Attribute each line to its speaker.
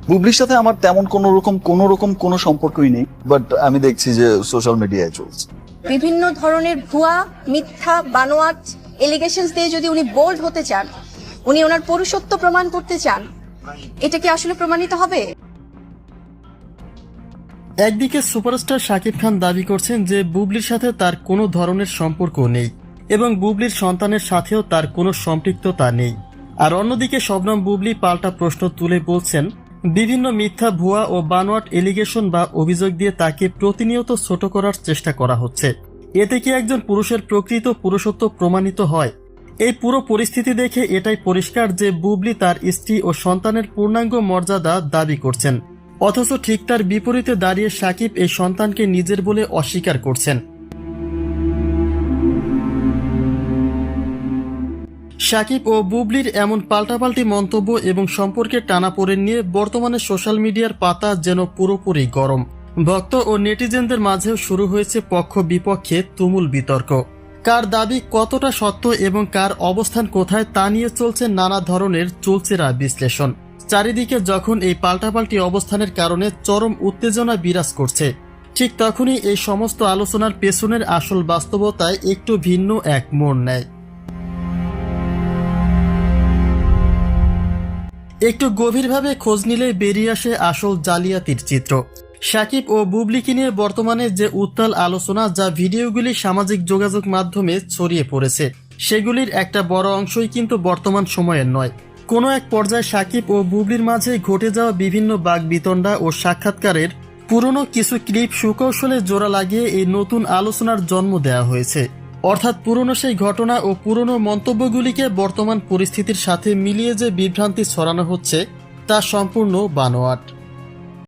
Speaker 1: বুবলির সাথে আমার তেমন কোনো রকম কোনো সম্পর্কই নেই, বাট আমি দেখছি যে সোশ্যাল মিডিয়ায় চলছে।
Speaker 2: বিভিন্ন ধরনের ভুয়া, মিথ্যা, বানোয়াট এলিগেশনস দিয়ে যদি উনি বোল্ড হতে চান, উনি ওনার পুরুষত্ব প্রমাণ করতে চান, এটা কি আসলে প্রমাণিত হবে?
Speaker 3: একদিকে সুপারস্টার শাকিব খান দাবি করছেন যে বুবলির সাথে তার কোনো ধরনের সম্পর্ক নেই এবং বুবলির সন্তানের সাথেও তার কোনো সম্পৃক্ততা নেই। আর অন্যদিকে শবনম বুবলি পাল্টা প্রশ্ন তুলে বলছেন বিভিন্ন মিথ্যা, ভুয়া ও বানোয়াট এলিগেশন বা অভিযোগ দিয়ে তাকে প্রতিনিয়ত ছোট করার চেষ্টা করা হচ্ছে। এতে কি একজন পুরুষের প্রকৃত পুরুষত্ব প্রমাণিত হয়? এই পুরো পরিস্থিতি দেখে এটাই পরিষ্কার যে বুবলি তার স্ত্রী ও সন্তানের পূর্ণাঙ্গ মর্যাদা দাবি করছেন, অথচ ঠিক তার বিপরীতে দাঁড়িয়ে শাকিব এই সন্তানকে নিজের বলে অস্বীকার করছেন। শাকিব ও বুবলির এমন পাল্টাপাল্টি মন্তব্য এবং সম্পর্কের টানাপোড়েন নিয়ে বর্তমানে সোশ্যাল মিডিয়ার পাতা যেন পুরোপুরি গরম। ভক্ত ও নেটিজেনদের মাঝেও শুরু হয়েছে পক্ষ বিপক্ষে তুমুল বিতর্ক। কার দাবি কতটা সত্য এবং কার অবস্থান কোথায় তা নিয়ে চলছে নানা ধরনের চুলচেরা বিশ্লেষণ। চারিদিকে যখন এই পাল্টাপাল্টি অবস্থানের কারণে চরম উত্তেজনা বিরাজ করছে, ঠিক তখনই এই সমস্ত আলোচনার পেছনের আসল বাস্তবতায় একটু ভিন্ন এক মোড় নেয়। একটু গভীরভাবে খোঁজ নিলে বেরিয়ে আসে আসল জালিয়াতির চিত্র। শাকিব ও বুবলিকে নিয়ে বর্তমানে যে উত্তাল আলোচনা, যা ভিডিওগুলি সামাজিক যোগাযোগ মাধ্যমে ছড়িয়ে পড়েছে, সেগুলির একটা বড় অংশই কিন্তু বর্তমান সময়ের নয়। কোনো এক পর্যায়ে শাকিব ও বুবলির মাঝে ঘটে যাওয়া বিভিন্ন বাকবিতণ্ডা ও সাক্ষাৎকারের পুরনো কিছু ক্লিপ সুকৌশলে জোড়া লাগিয়ে এই নতুন আলোচনার জন্ম দেওয়া হয়েছে। অর্থাৎ পুরনো সেই ঘটনা ও পুরনো মন্তব্যগুলিকে বর্তমান পরিস্থিতির সাথে মিলিয়ে যে বিভ্রান্তি ছড়ানো হচ্ছে তা সম্পূর্ণ বানোয়াট।